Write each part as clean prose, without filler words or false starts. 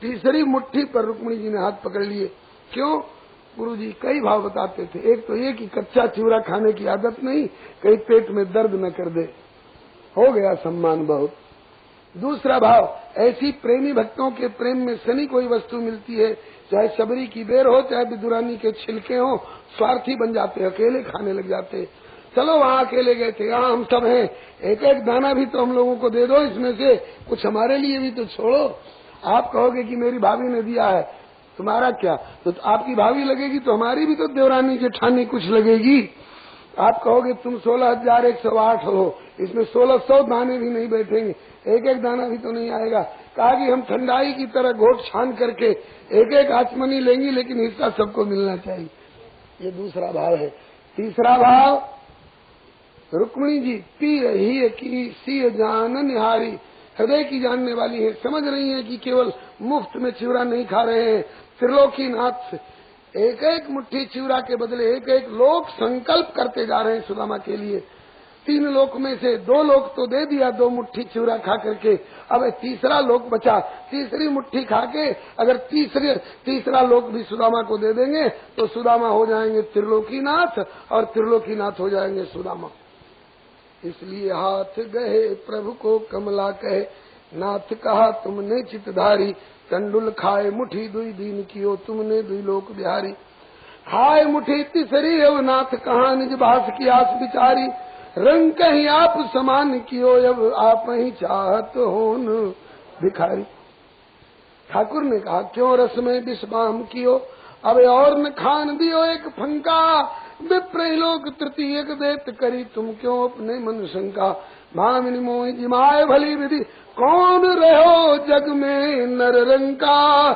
तीसरी मुट्ठी पर रुक्मिणी जी ने हाथ पकड़ लिए। क्यों? गुरुजी कई भाव बताते थे। एक तो ये कि कच्चा चिवड़ा खाने की आदत नहीं, कहीं पेट में दर्द न कर दे, हो गया सम्मान बहुत। दूसरा भाव, ऐसी प्रेमी भक्तों के प्रेम में शनि कोई वस्तु मिलती है, चाहे शबरी की बेर हो, चाहे विदुरानी के छिलके हो, स्वार्थी बन जाते, अकेले खाने लग जाते। चलो वहाँ अकेले गए थे, यहाँ हम सब हैं, एक एक दाना भी तो हम लोगों को दे दो, इसमें से कुछ हमारे लिए भी तो छोड़ो। आप कहोगे कि मेरी भाभी ने दिया है, तुम्हारा क्या? तो आपकी भाभी लगेगी तो हमारी भी तो देवरानी जेठानी कुछ लगेगी। आप कहोगे तुम 16,108 हो, इसमें 1600 दाने भी नहीं बैठेंगे, एक एक दाना भी तो नहीं आएगा। कहा कि हम ठंडाई की तरह घोट छान करके एक एक आचमनी लेंगी, लेकिन हिस्सा सबको मिलना चाहिए। ये दूसरा भाव है। तीसरा भाव, रुक्मिणी जी पी रही की सी जान निहारी, हृदय की जानने वाली है, समझ रही है कि केवल मुफ्त में चिवड़ा नहीं खा रहे हैं, त्रिलोकी नाथ एक एक मुट्ठी चिवड़ा के बदले एक एक लोक संकल्प करते जा रहे हैं सुदामा के लिए। 3 लोक में से 2 लोक तो दे दिया, 2 मुट्ठी चिवड़ा खा करके, अब तीसरा लोक बचा, तीसरी मुट्ठी खा के अगर तीसरा लोक भी सुदामा को दे देंगे तो सुदामा हो जाएंगे त्रिलोकीनाथ और त्रिलोकीनाथ हो जाएंगे सुदामा। इसलिए हाथ गए प्रभु को कमला कहे, नाथ कहा तुमने चितधारी, चंडुल खाए मुठी दुई दीन कियो, तुमने दुई लोक बिहारी। खाए मुठी तीसरी अब नाथ कहा निज भास की आस बिचारी, रंग कहीं आप समान कियो, अब आप ही चाहत होन भिखारी। ठाकुर ने कहा क्यों रस में विश्वाम कियो, अब और न खान दियो एक फंका, विप्र लोक तृतीय देत करी, तुम क्यों अपने मन शंका। भामिनी मोहि जिमाए भली विधि, कौन रहो जग में नर रंका,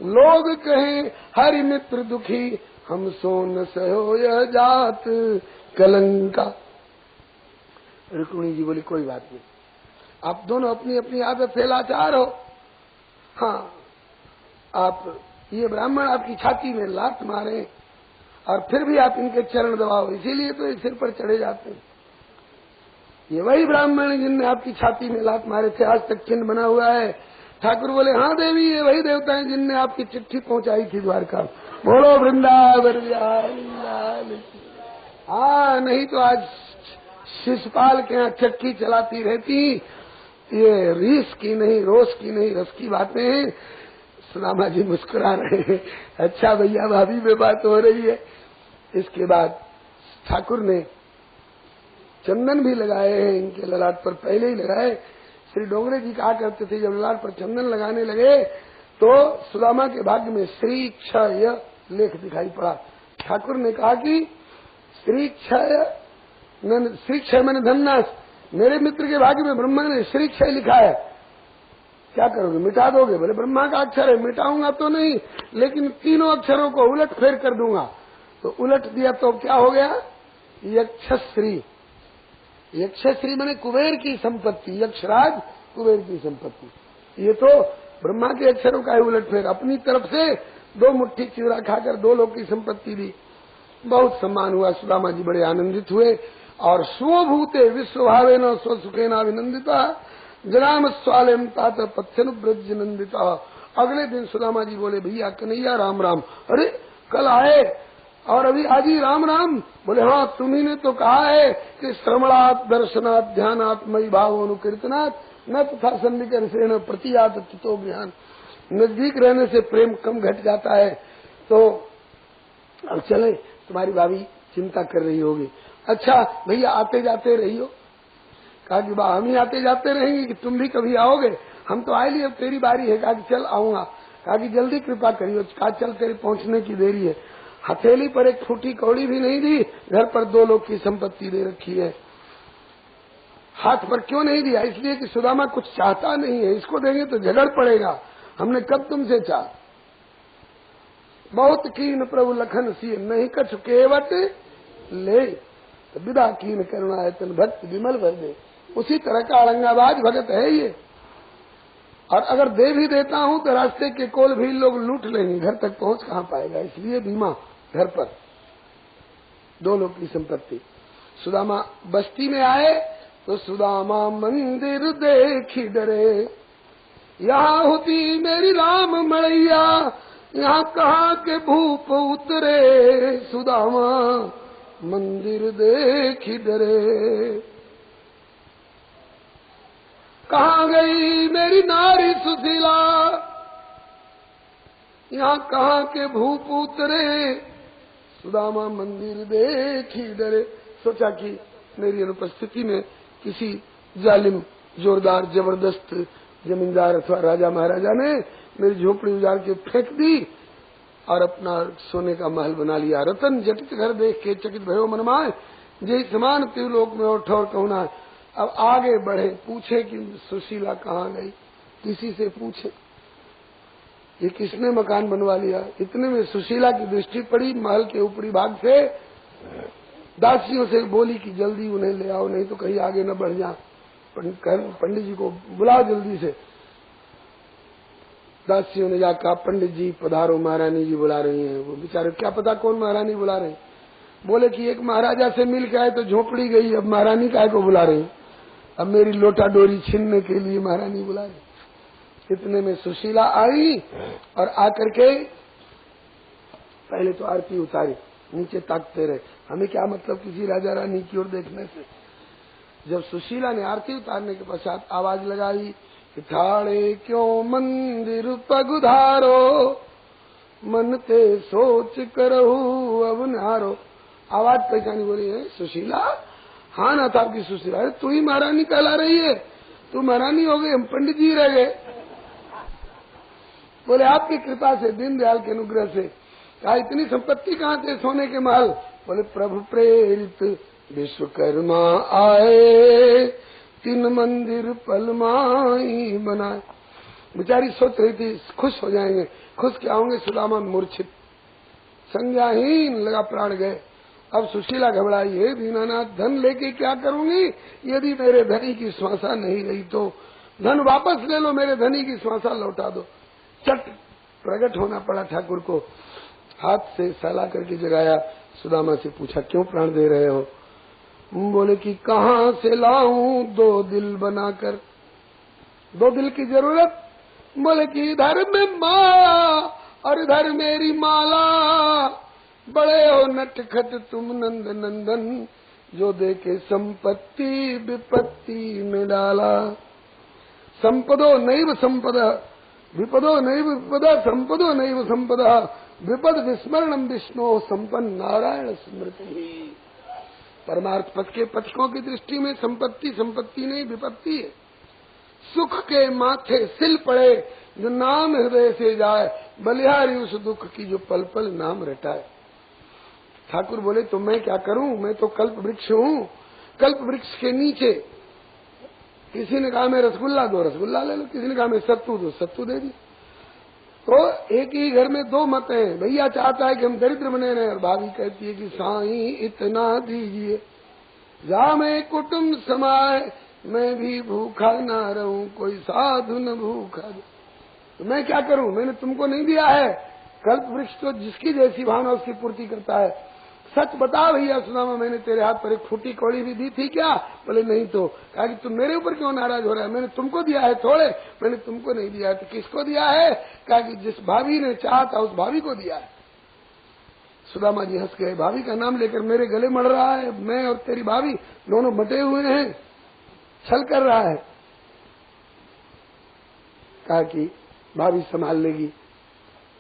लोग कहें हरि मित्र दुखी, हम सो न सहो यह जात कलंका। रुक्मिणी जी बोली कोई बात नहीं, आप दोनों अपनी अपनी आदत से लाचार हो। हाँ, आप ये ब्राह्मण आपकी छाती में लात मारे और फिर भी आप इनके चरण दबाओ, इसीलिए तो सिर पर चढ़े जाते हैं। ये वही ब्राह्मण जिनने आपकी छाती में लात मारे थे, आज तक चिन्ह बना हुआ है। ठाकुर बोले हाँ देवी, ये वही देवता है जिनने आपकी चिट्ठी पहुंचाई थी द्वारका। बोलो वृंदावन बिहारी। हाँ, नहीं तो आज शिषपाल के यहाँ चक्की चलाती रहती। ये रीस की नहीं, रोष की नहीं, रस की बातें हैं। सुदामा जी मुस्कुरा रहे हैं, अच्छा भैया भाभी में बात हो रही है। इसके बाद ठाकुर ने चंदन भी लगाए हैं इनके ललाट पर, पहले ही लगाए। श्री डोंगरे जी कहा करते थे जब ललाट पर चंदन लगाने लगे तो सुदामा के भाग्य में श्री क्षय लेख दिखाई पड़ा। ठाकुर ने कहा कि श्री क्षय मैंने धन्नाश, मेरे मित्र के भाग्य में ब्रह्मा ने श्री क्षय लिखा है, क्या करोगे, मिटा दोगे? बोले ब्रह्मा का अक्षर है, मिटाऊंगा तो नहीं, लेकिन तीनों अक्षरों को उलट फेर कर दूंगा। तो उलट दिया तो क्या हो गया? यक्षश्री। यक्षश्री माने कुबेर की संपत्ति, यक्षराज कुबेर की संपत्ति। ये तो ब्रह्मा के अक्षरों का ही उलट फेर, अपनी तरफ से 2 मुट्ठी चिवड़ा खाकर 2 लोग की संपत्ति दी। बहुत सम्मान हुआ, सुदामा जी बड़े आनंदित हुए। और स्वभूते विश्वभावे न स्वसुखेना विनंदिता, जनाम स्वालम तात पथ्यनु ब्रज नंदिता। अगले दिन सुदामा जी बोले भैया कन्हैया राम राम। अरे कल आए और अभी आज ही राम राम? बोले हाँ, तुम्ही ने तो कहा है कि श्रवणात् दर्शनात् ध्यानात् मयि भाव अनुकीर्तनात् न तथा सन्निकर से न प्रतियात ततो ज्ञान। नजदीक रहने से प्रेम कम घट जाता है। तो अब चले, तुम्हारी भाभी चिंता कर रही होगी। अच्छा भैया आते जाते रहियो। कहा कि हम ही आते जाते रहेंगे कि तुम भी कभी आओगे? हम तो आए लिए, अब तेरी बारी है। कहा कि चल आऊंगा। कहा कि जल्दी कृपा करियो। कहा चल तेरे पहुंचने की देरी है। हथेली पर एक फूटी कौड़ी भी नहीं दी, घर पर 2 लोग की संपत्ति दे रखी है। हाथ पर क्यों नहीं दिया? इसलिए कि सुदामा कुछ चाहता नहीं है, इसको देंगे तो झगड़ पड़ेगा। हमने कब तुमसे चाहा? बहुत कीन प्रभु लखन सी नहीं कछु केवट ले, तो विदा कीन करुणा है तन भक्त विमल भर दे। उसी तरह का औरंगाबाद भगत है ये। और अगर दे भी देता हूँ तो रास्ते के कोल भी लोग लूट लेंगे, घर तक पहुंच कहाँ पाएगा। इसलिए बीमा घर पर 2 लोग की संपत्ति। सुदामा बस्ती में आए तो सुदामा मंदिर देखी डरे, यहाँ होती मेरी राम मड़ैया, यहाँ कहाँ के भूप उतरे, सुदामा मंदिर देखी डरे। कहाँ गई मेरी नारी सुशीला, यहाँ कहाँ के भूप उतरे, सुदामा मंदिर देखी डरे। सोचा कि मेरी अनुपस्थिति में किसी जालिम, जोरदार, जबरदस्त जमींदार अथवा राजा महाराजा ने मेरी झोपड़ी उजाड़ के फेंक दी और अपना सोने का महल बना लिया। रतन जटित घर देख के चकित भयो मनमाए, जय समान त्रिलोक में और ठोर कहना। अब आगे बढ़े, पूछे कि सुशीला कहाँ गई, किसी से पूछे ये किसने मकान बनवा लिया। इतने में सुशीला की दृष्टि पड़ी महल के ऊपरी भाग से, दासियों से बोली कि जल्दी उन्हें ले आओ, नहीं तो कहीं आगे न बढ़ जा। पंडित जी को बुलाओ जल्दी से। दासियों ने जाकर, पंडित जी पधारो, महारानी जी बुला रही हैं। वो बेचारे क्या पता कौन महारानी बुला रहे, बोले कि एक महाराजा से मिल के आए तो झोपड़ी गई, अब महारानी काहे को बुला रही, अब मेरी लोटा डोरी छीनने के लिए महारानी बुला रही। इतने में सुशीला आई और आकर के पहले तो आरती उतारी, नीचे ताकते रहे। हमें क्या मतलब किसी राजा रानी की ओर देखने से। जब सुशीला ने आरती उतारने के पश्चात आवाज लगाई कि ठाड़े क्यों मंदिर पगुधारो, मन ते सोच करहु अब नारो। आवाज पहचानी, बोली है सुशीला। हाँ ना था आपकी सुशीला, अरे तू ही महारानी कहला रही है, तू महारानी हो गई, हम पंडित जी रह गए। बोले आपकी कृपा से, दीनदयाल के अनुग्रह से। कहा इतनी संपत्ति कहाँ थे, सोने के महल। बोले प्रभु प्रेरित विश्वकर्मा आए, 3 मंदिर पलमाई बनाए। बेचारी सोच रही थी खुश हो जाएंगे, खुश क्या होंगे, सुदामा मूर्छित, संज्ञाहीन, लगा प्राण गए। अब सुशीला घबराई, है दीनानाथ धन लेके क्या करूंगी, यदि मेरे धनी की श्वासा नहीं रही तो धन वापस ले लो, मेरे धनी की श्वासा लौटा दो। चट प्रकट होना पड़ा ठाकुर को, हाथ से सहला करके जगाया, सुदामा से पूछा क्यों प्राण दे रहे हो। बोले कि कहाँ से लाऊं 2 दिल बनाकर, 2 दिल की जरूरत। बोले कि इधर में माया और इधर मेरी माला, बड़े हो नटखट तुम नंद नंदन, जो देके संपत्ति विपत्ति में डाला। संपदो नैव संपदा, विपदो नैव विपदा, संपदो नैव संपदा, विपद विस्मरणम विष्णु संपन्न नारायण स्मृति। परमार्थ पथ के पथिकों की दृष्टि में संपत्ति संपत्ति नहीं, विपत्ति है। सुख के माथे सिल पड़े जो नाम हृदय से जाए, बलिहारी उस दुख की जो पल पल नाम रटाए। ठाकुर बोले तो मैं क्या करूं, मैं तो कल्प वृक्ष हूं। कल्प वृक्ष के नीचे किसी ने कहा मैं रसगुल्ला दो, रसगुल्ला ले लो, किसी ने कहा मैं सत्तू दो, सत्तू दे दी। तो एक ही घर में 2 मत हैं, भैया चाहता है कि हम दरिद्र बने रहे और भाभी कहती है कि साईं इतना दीजिए, जा मैं कुटुंब समाए, मैं भी भूखा ना रहूं, कोई साधु न भूखा। तो मैं क्या करूं, मैंने तुमको नहीं दिया है। कल्प वृक्ष तो जिसकी जैसी भावना उसकी पूर्ति करता है। सच बता भैया सुदामा, मैंने तेरे हाथ पर एक फूटी कौड़ी भी दी थी क्या। बोले नहीं। तो कहा कि तुम मेरे ऊपर क्यों नाराज हो रहा है, मैंने तुमको दिया है थोड़े, मैंने तुमको नहीं दिया है। तो किसको दिया है। कहा कि जिस भाभी ने चाहा था उस भाभी को दिया है। सुदामा जी हंस गए, भाभी का नाम लेकर मेरे गले मड़ रहा है, मैं और तेरी भाभी दोनों बटे हुए हैं, छल कर रहा है। कहा कि भाभी संभाल लेगी।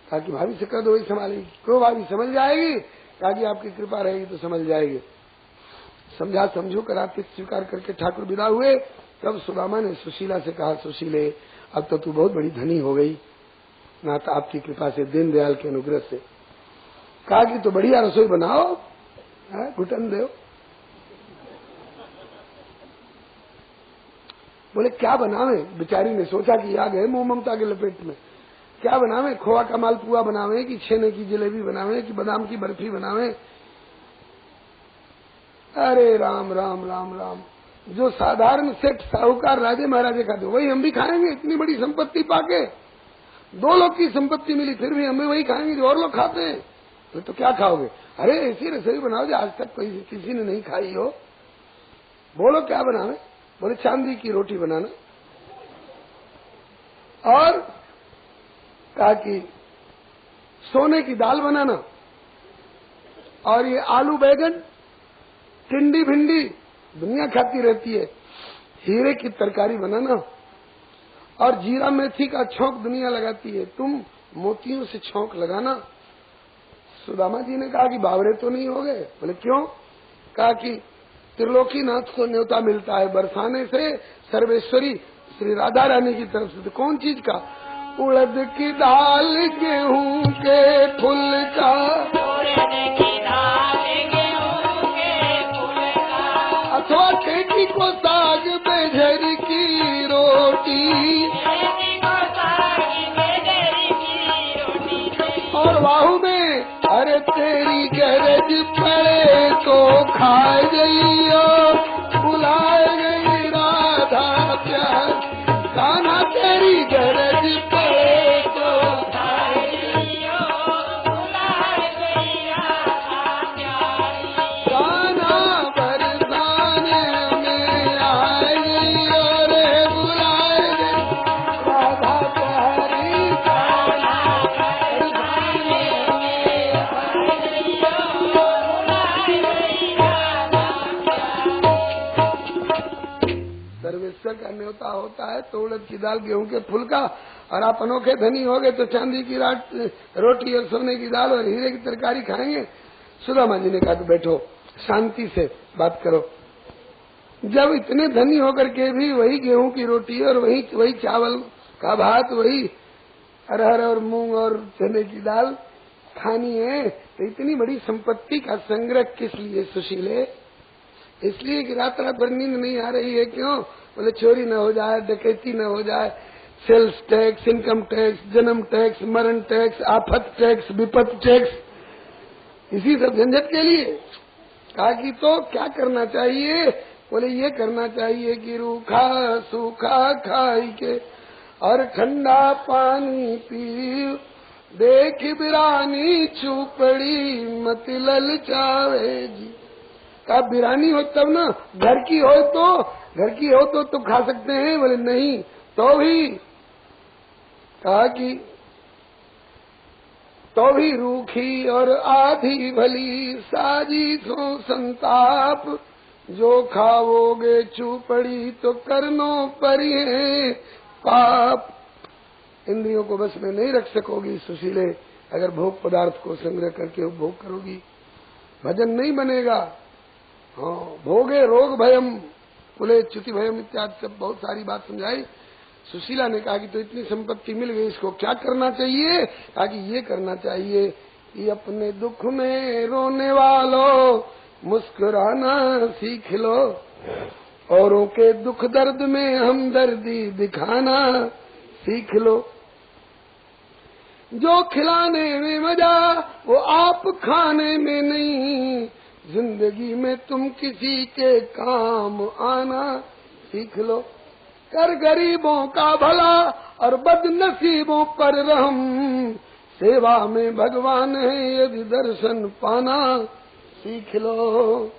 कहा कि भाभी से कह दो वही संभालेगी। क्यों भाभी समझ जाएगी। कहा कि आपकी कृपा रहेगी तो समझ जाएगी। समझा समझो कर आतिथ्य स्वीकार करके ठाकुर विदा हुए। तब सुदामा ने सुशीला से कहा, सुशीले अब तो तू बहुत बड़ी धनी हो गई, नाता आपकी कृपा से, दीनदयाल के अनुग्रह से। कहा कि तो बढ़िया रसोई बनाओ, घुटन दो। बोले क्या बनावे। बेचारी ने सोचा कि आ गए मोह ममता के लपेट में, क्या बनावे, खोआ का मालपुआ बनावे कि छेने की जलेबी बनावे कि बादाम की बर्फी बनावे। अरे राम राम राम राम, जो साधारण सेठ साहूकार राजे महाराजे खाते वही हम भी खाएंगे। इतनी बड़ी संपत्ति पाके, 2 लोग की संपत्ति मिली फिर भी हमें वही खाएंगे जो और लोग खाते हैं। तो क्या खाओगे। अरे ऐसी रसोई बनाओ जो आज तक कोई किसी ने नहीं खाई हो। बोलो क्या बनावे। बोले चांदी की रोटी बनाना। और कहा कि सोने की दाल बनाना, और ये आलू बैगन, टिंडी भिंडी दुनिया खाती रहती है, हीरे की तरकारी बनाना, और जीरा मेथी का छौंक दुनिया लगाती है, तुम मोतियों से छौंक लगाना। सुदामा जी ने कहा कि बावरे तो नहीं हो गए? बोले क्यों? कहा कि त्रिलोकीनाथ को न्योता मिलता है बरसाने से सर्वेश्वरी श्री राधा रानी की तरफ से। तो कौन चीज का? उड़द की दाल, गेहूं के फूल का, अथवा ठेकी को साग बेझर की रोटी, और बाहू में अरे तेरी गरज पड़े तो खा गई, बुलाए गई राधा प्यार, कान्हा तेरी गरज पड़े तो खाए गई, बुलाए गई राधा प्यार, कान्हा बरसाने में आए गई, और बुलाए गई राधा प्यारी, कान्हा बरसाने में आए गई, बुलाए गई राधा प्यारी। सर्वेश्वर का न्योता होता है तो उड़द की दाल, गेहूं के फूल का, और आप अनोखे धनी हो गए तो चांदी की रोटी और सोने की दाल और हीरे की तरकारी खाएंगे। सुदामा जी ने कहा कि बैठो शांति से बात करो। जब इतने धनी होकर के भी वही गेहूं की रोटी और वही चावल का भात, वही अरहर और मूंग और चने की दाल खानी है, तो इतनी बड़ी संपत्ति का संग्रह किस लिए सुशीले? इसलिए कि रात रात भर नींद नहीं आ रही है। क्यों? बोले चोरी न हो जाए, डकैती न हो जाए, सेल्स टैक्स, इनकम टैक्स, जन्म टैक्स, मरण टैक्स, आफत टैक्स, विपत टैक्स, इसी सब झंझट के लिए। कहा कि तो क्या करना चाहिए? बोले ये करना चाहिए कि रूखा सूखा खाई के और ठंडा पानी पी, देख बिरानी चूपड़ी मत ललचावे जी। का बिरानी हो तब ना, घर की हो तो खा सकते हैं। बोले नहीं तो भी, कहा कि तो भी रूखी और आधी भली साजी सो संताप, जो खाओगे चूपड़ी तो करनो परी है पाप। इंद्रियों को बस में नहीं रख सकोगी सुशीले अगर भोग पदार्थ को संग्रह करके उपभोग करोगी। भजन नहीं बनेगा। हाँ, भोगे रोग भयम कुले च्युति भयम इत्यादि सब बहुत सारी बात समझाई। सुशीला ने कहा कि तो इतनी संपत्ति मिल गई, इसको क्या करना चाहिए? कहा कि ये करना चाहिए कि अपने दुख में रोने वालों मुस्कुराना सीख लो, औरों के दुख दर्द में हमदर्दी दिखाना सीख लो। जो खिलाने में मजा वो आप खाने में नहीं, जिंदगी में तुम किसी के काम आना सीख लो। कर गरीबों का भला और बदनसीबों पर रहम, सेवा में भगवान है यदि दर्शन पाना सीख लो।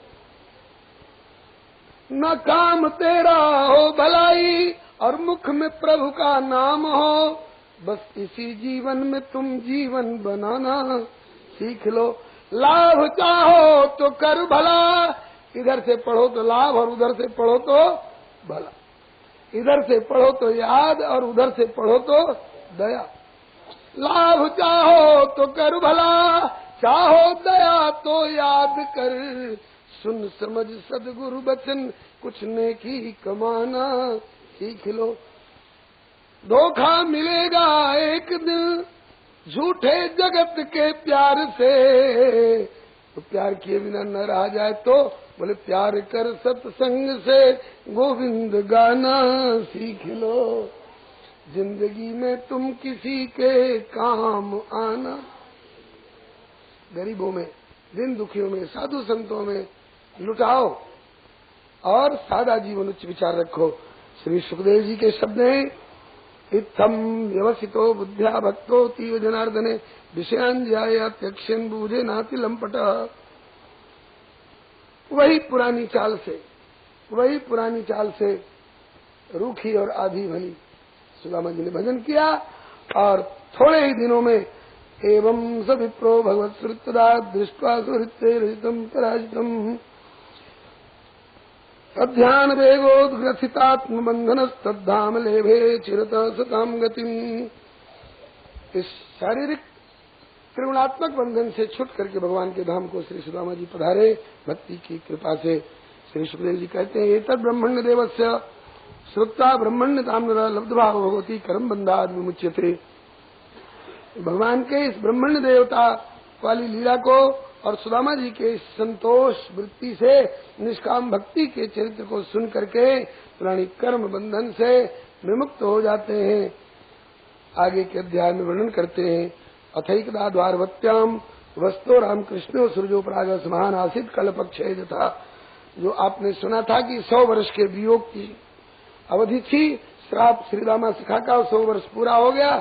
न काम तेरा हो भलाई और मुख में प्रभु का नाम हो, बस इसी जीवन में तुम जीवन बनाना सीख लो। लाभ चाहो तो कर भला, इधर से पढ़ो तो लाभ और उधर से पढ़ो तो भला, इधर से पढ़ो तो याद और उधर से पढ़ो तो दया। लाभ चाहो तो कर भला, चाहो दया तो याद कर, सुन समझ सदगुरु बचन कुछ नेकी कमाना सीख लो। धोखा मिलेगा एक दिन झूठे जगत के प्यार से, तो प्यार किए बिना न रहा जाए तो बोले प्यार कर सत्संग से गोविंद गाना सीख लो। जिंदगी में तुम किसी के काम आना। गरीबों में, दिन दुखियों में, साधु संतों में लुटाओ और सादा जीवन उच्च विचार रखो। श्री सुखदेव जी के शब्द हैं, इत्थम व्यवसितो बुद्ध्या भक्तो तीव जनार्दने विषयान ज्यात्यक्षन बूझे नाति लंपट। वही पुरानी चाल से रूखी और आधी भली सुदामा जी ने भजन किया और थोड़े ही दिनों में एवं स विप्रो भगवत श्रुतदा दृष्ट्वा सुहृत्ते रहितम पराजितम अध्यान वेगोद्ग्रथितात्म बंधन तद्धाम लेभे चिरत सताम गतिम। इस शारीरिक त्रिगुणात्मक बंधन से छूट करके भगवान के धाम को श्री सुदामा जी पधारे। भक्ति की कृपा से श्री सुखदेव जी कहते हैं एतद् ब्रह्मण्य देवस्य श्रुत्वा ब्रह्मण्य ताम्र लब्ध भाव भगवती कर्म बंधाद विमुच्यते। भगवान के इस ब्रह्मण्य देवता वाली लीला को और सुदामा जी के संतोष वृत्ति से निष्काम भक्ति के चरित्र को सुन करके प्राणी कर्म बंधन से विमुक्त हो जाते हैं। आगे के अध्याय में वर्णन करते हैं अथैकदा द्वारवत्याम वस्तो रामकृष्ण सूर्यो प्रागस महान आसित कल्पक्षय था। जो आपने सुना था कि 100 वर्ष के वियोग की अवधि थी, श्राप श्रीदामा शिखा का 100 वर्ष पूरा हो गया।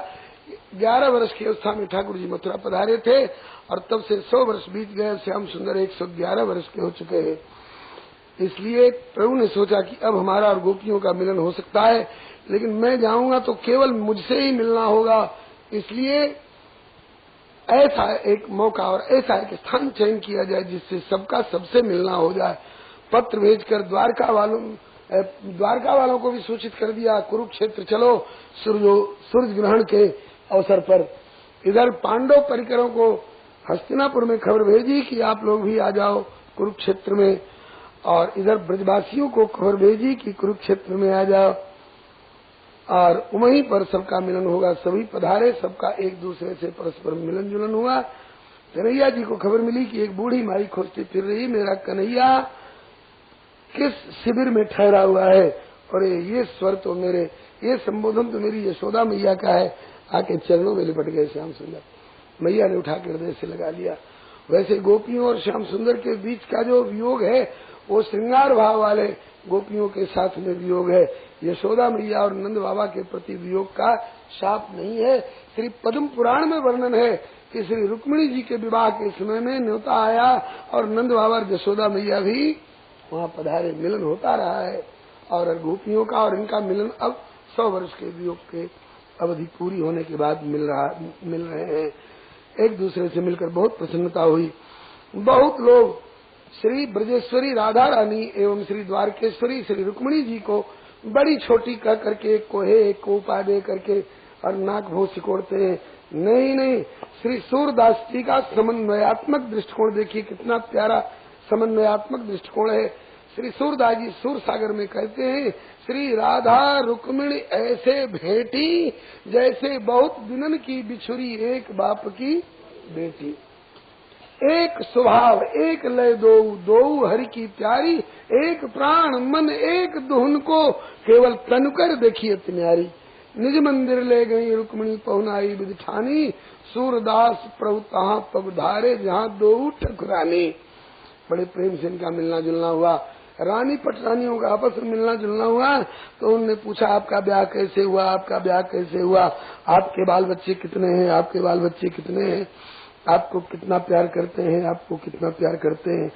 11 वर्ष की अवस्था में ठाकुर जी मथुरा पधारे थे और तब से 100 वर्ष बीत गए। श्याम सुंदर 111 वर्ष के हो चुके हैं। इसलिए प्रभु ने सोचा कि अब हमारा और गोपियों का मिलन हो सकता है, लेकिन मैं जाऊंगा तो केवल मुझसे ही मिलना होगा। इसलिए ऐसा एक मौका और ऐसा एक स्थान चयन किया जाए जिससे सबका सबसे मिलना हो जाए। पत्र भेजकर द्वारका वालों को भी सूचित कर दिया कुरुक्षेत्र चलो सूर्य ग्रहण के अवसर पर। इधर पांडव परिकरों को हस्तिनापुर में खबर भेजी कि आप लोग भी आ जाओ कुरुक्षेत्र में, और इधर ब्रजवासियों को खबर भेजी कि कुरुक्षेत्र में आ जाओ और वहीं पर सबका मिलन होगा। सभी पधारे, सबका एक दूसरे से परस्पर मिलन जुलन हुआ। कन्हैया जी को खबर मिली कि एक बूढ़ी माई खोजती फिर रही, मेरा कन्हैया किस शिविर में ठहरा हुआ है। और ये स्वर तो मेरे, ये संबोधन तो मेरी यशोदा मैया का है। आके चरणों में लिपट गए श्याम सुंदर। मैया ने उठा के हृदय से लगा लिया। वैसे गोपियों और श्याम सुंदर के बीच का जो वियोग है वो श्रृंगार भाव वाले गोपियों के साथ में वियोग है। यशोदा मैया और नंद बाबा के प्रति वियोग का शाप नहीं है। श्री पद्म पुराण में वर्णन है कि श्री रुक्मिणी जी के विवाह के समय में न्योता आया और नंद बाबा और यशोदा मैया भी वहाँ पधारे। मिलन होता रहा है और गोपियों का और इनका मिलन अब 100 वर्ष के वियोग के अवधि पूरी होने के बाद मिल रहे हैं। एक दूसरे से मिलकर बहुत प्रसन्नता हुई। बहुत लोग श्री ब्रजेश्वरी राधा रानी एवं श्री द्वारकेश्वरी श्री रुक्मिणी जी को बड़ी छोटी कह करके एक को है एक को उपा दे करके और नाक भों सिकोड़ते हैं। नहीं, श्री सूरदास जी का समन्वयात्मक दृष्टिकोण देखिए, कितना प्यारा समन्वयात्मक दृष्टिकोण है। श्री सूरदास जी सूर सागर में कहते हैं श्री राधा रुक्मिणी ऐसे भेटी जैसे बहुत दिनन की बिछुरी एक बाप की बेटी। एक स्वभाव एक लय दो हरि की प्यारी, एक प्राण मन एक दुहन को केवल तनुकर देखिए न्यारी। निज मंदिर ले गई रुक्मिणी पहुनाई विदिठानी, सूरदास प्रभु तहाँ पगधारे जहाँ दो ठकुरानी। बड़े प्रेम से इनका मिलना जुलना हुआ। रानी पटरानियों का आपस में मिलना जुलना हुआ तो उन्होंने पूछा आपका ब्याह कैसे हुआ, आपका ब्याह कैसे हुआ, आपके बाल बच्चे कितने हैं, आपके बाल बच्चे कितने हैं, आपको कितना प्यार करते हैं, आपको कितना प्यार करते हैं।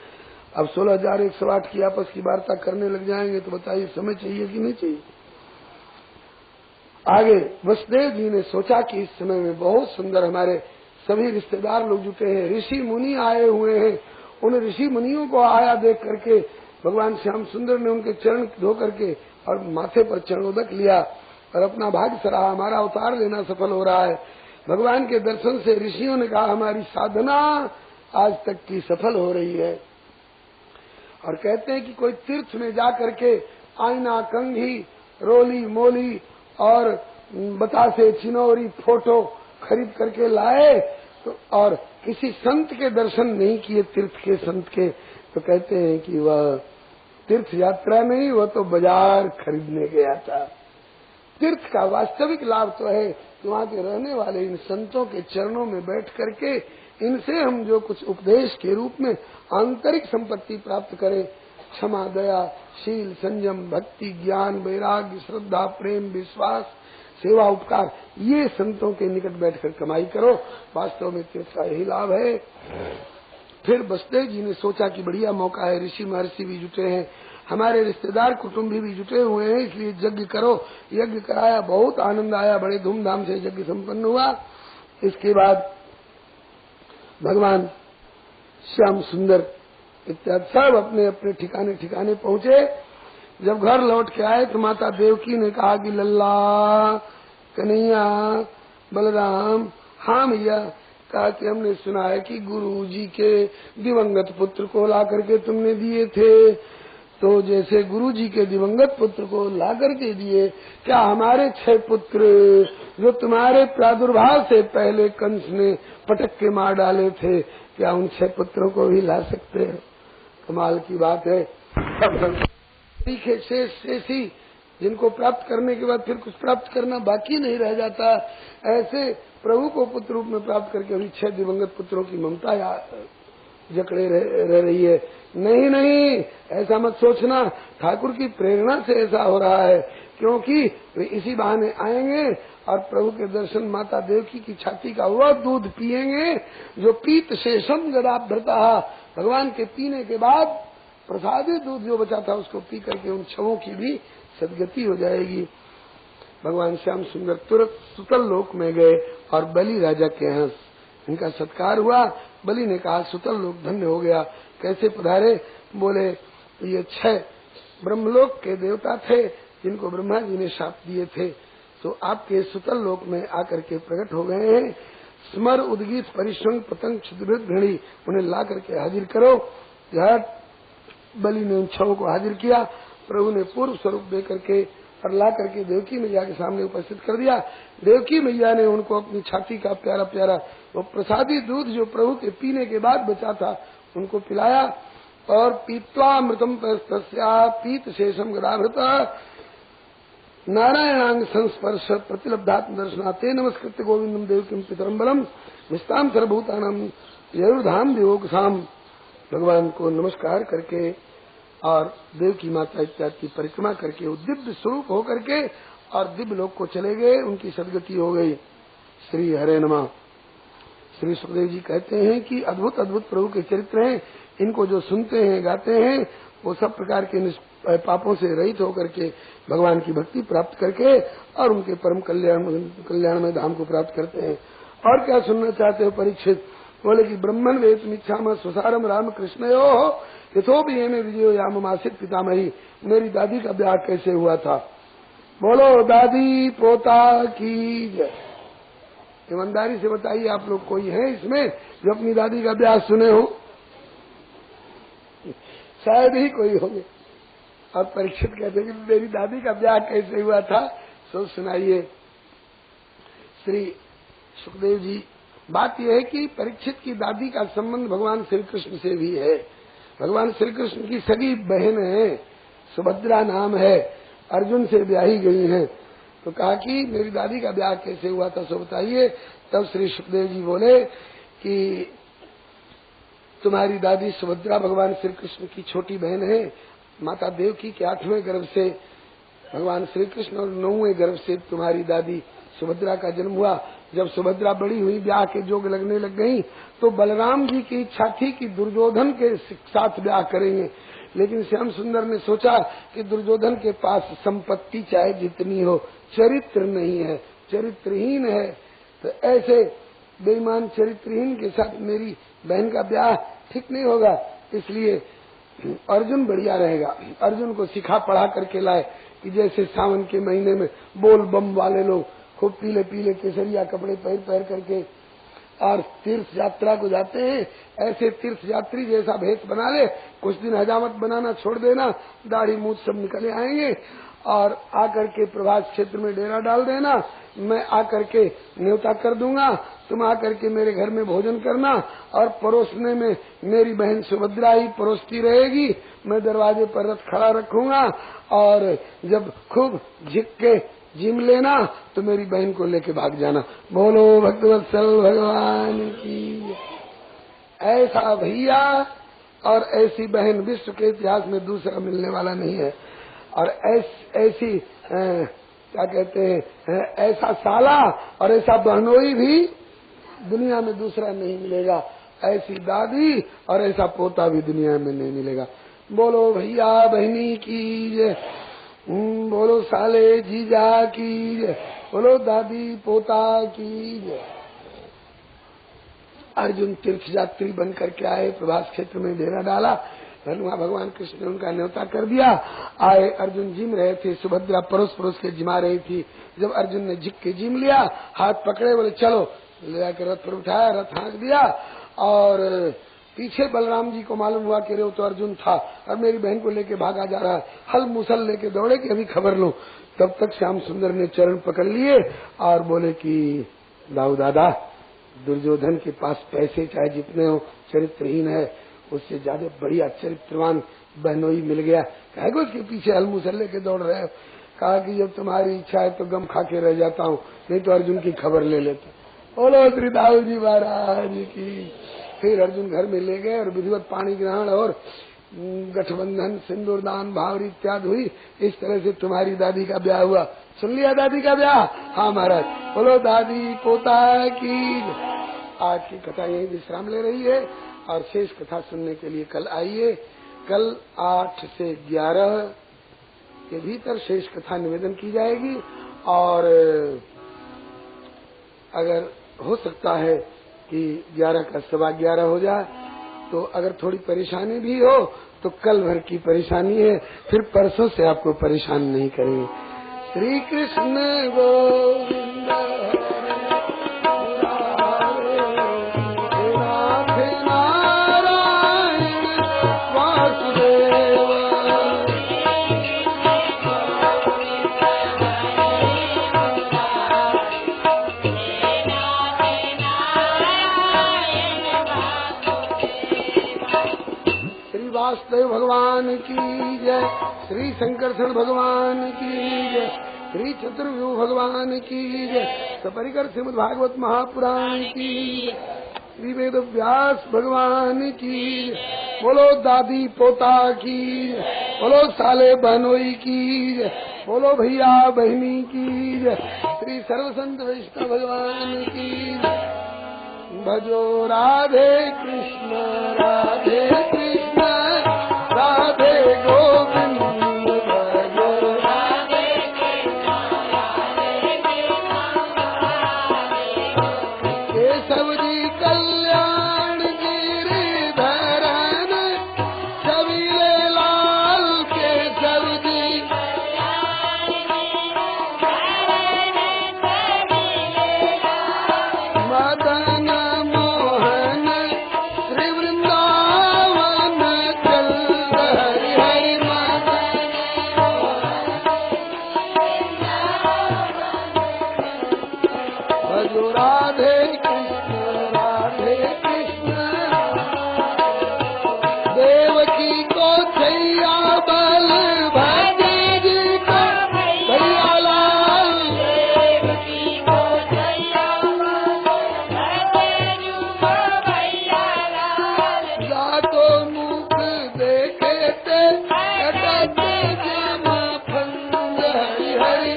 अब 16,108 की आपस की वार्ता करने लग जाएंगे तो बताइए समय चाहिए कि नहीं चाहिए। आगे वसुदेव जी ने सोचा कि इस समय में बहुत सुंदर हमारे सभी रिश्तेदार लोग जुटे हैं, ऋषि मुनि आए हुए हैं। उन ऋषि मुनियों को आया देख करके भगवान श्याम सुंदर ने उनके चरण धो करके और माथे पर चरणोदक लिया और अपना भाग्य सराहा, हमारा अवतार लेना सफल हो रहा है। भगवान के दर्शन से ऋषियों ने कहा हमारी साधना आज तक की सफल हो रही है। और कहते हैं कि कोई तीर्थ में जा करके आईना कंघी रोली मोली और बतासे चिनौरी फोटो खरीद करके लाए तो और किसी संत के दर्शन नहीं किए, तीर्थ के संत के, तो कहते हैं कि वह तीर्थ यात्रा नहीं, वह तो बाजार खरीदने गया था। तीर्थ का वास्तविक लाभ तो है कि वहाँ के रहने वाले इन संतों के चरणों में बैठ करके इनसे हम जो कुछ उपदेश के रूप में आंतरिक संपत्ति प्राप्त करें, क्षमा दया शील संयम भक्ति ज्ञान वैराग्य श्रद्धा प्रेम विश्वास सेवा उपकार, ये संतों के निकट बैठकर कमाई करो। वास्तव में तीर्थ का यही लाभ है। फिर वसुदेव जी ने सोचा कि बढ़िया मौका है, ऋषि महर्षि भी जुटे हैं, हमारे रिश्तेदार कुटुंबी भी जुटे हुए हैं, इसलिए यज्ञ करो। यज्ञ कराया, बहुत आनंद आया, बड़े धूमधाम से यज्ञ संपन्न हुआ। इसके बाद भगवान श्याम सुंदर इत्यादि सब अपने अपने ठिकाने ठिकाने पहुंचे। जब घर लौट के आए तो माता देवकी ने कहा कि लल्ला, कन्हैया, बलराम, हाँ भैया। कहा कि हमने सुना है कि गुरु जी के दिवंगत पुत्र को ला करके तुमने दिए थे, तो जैसे गुरु जी के दिवंगत पुत्र को ला करके दिए, क्या हमारे 6 पुत्र जो तुम्हारे प्रादुर्भाव से पहले कंस ने पटक के मार डाले थे, क्या उन 6 पुत्रों को भी ला सकते हो? कमाल की बात है। शेष ही जिनको प्राप्त करने के बाद फिर कुछ प्राप्त करना बाकी नहीं रह जाता, ऐसे प्रभु को पुत्र रूप में प्राप्त करके अभी 6 दिवंगत पुत्रों की ममता जकड़े रह रही है। नहीं नहीं, ऐसा मत सोचना, ठाकुर की प्रेरणा से ऐसा हो रहा है, क्योंकि वे इसी बहाने आएंगे और प्रभु के दर्शन माता देवकी की छाती का वह दूध पिएंगे जो पीत शेषम गदाभ्रता, भगवान के पीने के बाद प्रसादी दूध जो बचा था उसको पी करके उन छवों की भी सदगति हो जाएगी। भगवान श्याम सुंदर तुरंत सुतल लोक में गए और बलि राजा के यहाँ इनका सत्कार हुआ। बलि ने कहा सुतल लोक धन्य हो गया। कैसे पधारे? बोले ये 6 ब्रह्मलोक के देवता थे जिनको ब्रह्मा जी ने शाप दिए थे, तो आपके सुतल लोक में आकर के प्रकट हो गए हैं। स्मर उद्गीत परिश्रम पतंग क्षुद्रवृत घड़ी, उन्हें ला करके हाजिर करो। झट बलि ने उन 6 को हाजिर किया। प्रभु ने पूर्व स्वरूप दे करके और ला करके देवकी मैया के सामने उपस्थित कर दिया। देवकी मैया ने उनको अपनी छाती का प्यारा प्यारा वो प्रसादी दूध जो प्रभु के पीने के बाद बचा था उनको पिलाया। और पीत्वामृतम तस्या पीत शेषम गदाभृता नारायणांग संस्पर्श प्रतिलब्धात्म दर्शनाते नमस्कृत्य गोविंदम देवकीम पितरम बलम निस्ताम सर्वभूतानाम यरुधाम दिवोकसाम। भगवान को नमस्कार करके और देव की माता इत्यादि की परिक्रमा करके वो दिव्य स्वरूप होकर के और दिव्य लोक को चले गए, उनकी सदगति हो गई। श्री हरे नमः। श्री सुखदेव जी कहते हैं कि अद्भुत अद्भुत प्रभु के चरित्र हैं, इनको जो सुनते हैं गाते हैं वो सब प्रकार के पापों से रहित होकर के भगवान की भक्ति प्राप्त करके और उनके परम कल्याणमय धाम को प्राप्त करते हैं। और क्या सुनना चाहते हो परीक्षित? बोले कि ब्रह्मण वेद मिच्छाम स्वसारम राम कृष्णयो यथो भी में विजयो याम मासित पितामही। मेरी दादी का ब्याह कैसे हुआ था? बोलो दादी पोता की जय। ईमानदारी से बताइए, आप लोग कोई है इसमें जो अपनी दादी का ब्याह सुने हो? शायद ही कोई होंगे। और परीक्षित कहते हैं कि मेरी दादी का ब्याह कैसे हुआ था, सो सुनाइए। श्री सुखदेव जी, बात यह है कि परीक्षित की दादी का संबंध भगवान श्री कृष्ण से भी है। भगवान श्री कृष्ण की सगी बहन है, सुभद्रा नाम है, अर्जुन से ब्याही गई हैं। तो कहा कि मेरी दादी का ब्याह कैसे हुआ था सो बताइए। तब श्री सुखदेव जी बोले कि तुम्हारी दादी सुभद्रा भगवान श्री कृष्ण की छोटी बहन है। माता देवकी के 8वें गर्भ से भगवान श्री कृष्ण और 9वें गर्भ से तुम्हारी दादी सुभद्रा का जन्म हुआ। जब सुभद्रा बड़ी हुई, ब्याह के जोग लगने लग गई, तो बलराम जी की इच्छा थी कि दुर्योधन के साथ ब्याह करेंगे, लेकिन श्याम सुंदर ने सोचा कि दुर्योधन के पास संपत्ति चाहे जितनी हो, चरित्र नहीं है, चरित्रहीन है, तो ऐसे बेईमान चरित्रहीन के साथ मेरी बहन का ब्याह ठीक नहीं होगा, इसलिए अर्जुन बढ़िया रहेगा। अर्जुन को सिखा पढ़ा करके लाए कि जैसे सावन के महीने में बोल बम वाले लोग खूब पीले पीले केसरिया कपड़े पहन करके और तीर्थ यात्रा को जाते हैं, ऐसे तीर्थ यात्री जैसा भेष बना ले। कुछ दिन हजामत बनाना छोड़ देना, दाढ़ी मूछ सब निकले आएंगे और आकर के प्रभास क्षेत्र में डेरा डाल देना। मैं आकर के न्योता कर दूंगा, तुम आकर के मेरे घर में भोजन करना और परोसने में मेरी बहन सुभद्रा ही परोसती रहेगी। मैं दरवाजे पर रथ खड़ा रखूंगा और जब खूब झिक के जिम लेना तो मेरी बहन को लेके भाग जाना। बोलो भक्तवत्सल भगवान की। ऐसा भैया और ऐसी बहन विश्व के इतिहास में दूसरा मिलने वाला नहीं है। और ऐसी क्या कहते हैं, ऐसा साला और ऐसा बहनोई भी दुनिया में दूसरा नहीं मिलेगा। ऐसी दादी और ऐसा पोता भी दुनिया में नहीं मिलेगा। बोलो भैया बहनी की जय, बोलो साले जीजा की जय, बोलो दादी पोता की जय। अर्जुन तीर्थ यात्री बन करके आए, प्रभास क्षेत्र में डेरा डाला, भगवान कृष्ण ने उनका न्योता कर दिया। आए, अर्जुन जिम रहे थे, सुभद्रा परोस परोस के जिमा रही थी। जब अर्जुन ने झिक के जिम लिया, हाथ पकड़े, बोले चलो, ले जाकर रथ पर उठाया, रथ हाँक दिया। और पीछे बलराम जी को मालूम हुआ कि रे तो अर्जुन था और मेरी बहन को लेके भागा जा रहा है, हल मुसल लेके दौड़े कि अभी खबर लो। तब तक श्याम सुंदर ने चरण पकड़ लिए और बोले कि दाऊ दादा, दुर्योधन के पास पैसे चाहे जितने हो, चरित्रहीन है, उससे ज्यादा बढ़िया चरित्रवान बहनोई मिल गया, कहे उसके पीछे हल मुसल लेके दौड़ रहे हो। कहा कि जब तुम्हारी इच्छा है तो गम खा के रह जाता हूँ, नहीं तो अर्जुन की खबर ले लेता। बोलो श्री दाऊ जी महाराज की। फिर अर्जुन घर में ले गए और विधिवत पाणी ग्रहण और गठबंधन, सिंदूरदान, भावरी इत्यादि हुई। इस तरह से तुम्हारी दादी का ब्याह हुआ। सुन लिया दादी का ब्याह? हाँ महाराज। बोलो दादी पोता की। आज की कथा यही विश्राम ले रही है और शेष कथा सुनने के लिए कल आइए। कल 8 से 11 के भीतर शेष कथा निवेदन की जाएगी। और अगर हो सकता है कि 11 का 11:15 हो जाए, तो अगर थोड़ी परेशानी भी हो तो कल भर की परेशानी है, फिर परसों से आपको परेशान नहीं करेंगे। श्री कृष्ण गोविंद वासुदेव भगवान की जय, श्री शंकरषण भगवान की जय, श्री चतुर्व्यूह भगवान की जय, सपरिकर श्रीमद् भागवत महापुराण की जय, श्री वेद व्यास भगवान की जय। बोलो दादी पोता की जय, बोलो साले बहनोई की जय, बोलो भैया बहनी की जय, श्री सर्वसंत वैष्णव भगवान की जय। भजो राधे कृष्ण राधे कृष्ण राधे गोविंद, भजो राधे कृष्ण राधे कृष्ण। केशव जी कल्याण गिरिधरन, छबीले लाल केशव जी मदन मोहन, श्री वृंदावन चल हरि हरि मदन। भजो राधे कृष्ण राधे कृष्ण, देवकी को छैया बल भजी जी को भैया लाल, देवकी को छैया जातो मुख देखे ते कटते जमा फंद हरि हरि।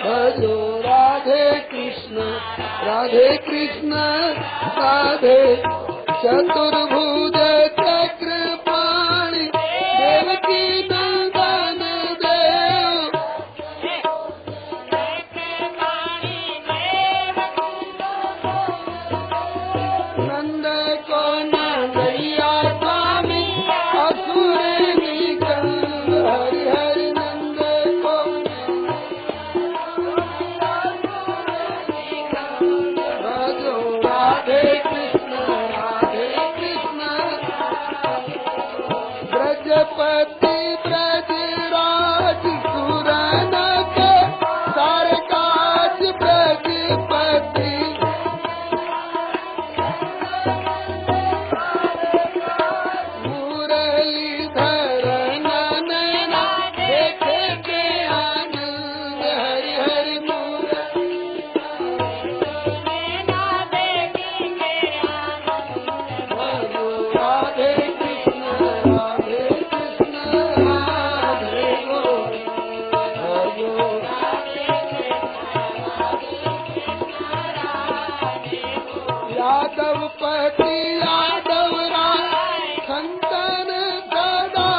भजो राधे कृष्ण राधे चतुर्भुज चक्रपाणि, देवकी नंदन देव, नंद को नंदैया स्वामी, असुर निकंद हरि हरि। नंद को भजो राधे कृष्ण यादव पति यादव राय संतन सदा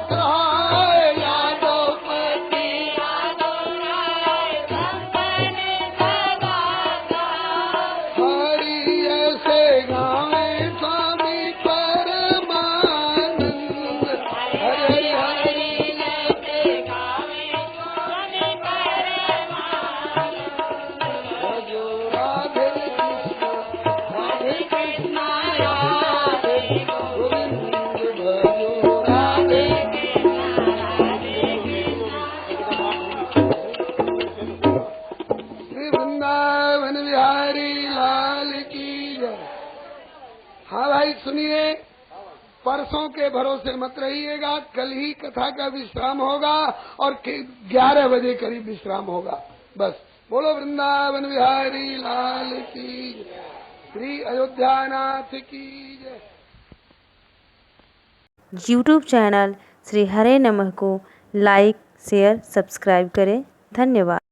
सहाय यादव पति यादव राय संतन सदा सहाय हरि ऐसे गावे स्वामी परमानंद हरि हरि ऐसे गावे स्वामी परमानंद भजो राधे कृष्ण राधे गोविंद भजो राधे श्री वृंदावन बिहारी लाल की जय। हाँ भाई सुनिए, परसों के भरोसे मत रहिएगा, कल ही कथा का विश्राम होगा और 11 बजे करीब विश्राम होगा। बस बोलो वृंदावन बिहारी लाल की जय, श्री अयोध्यानाथ की जय। YouTube चैनल श्री हरे नमः को लाइक शेयर सब्सक्राइब करें। धन्यवाद।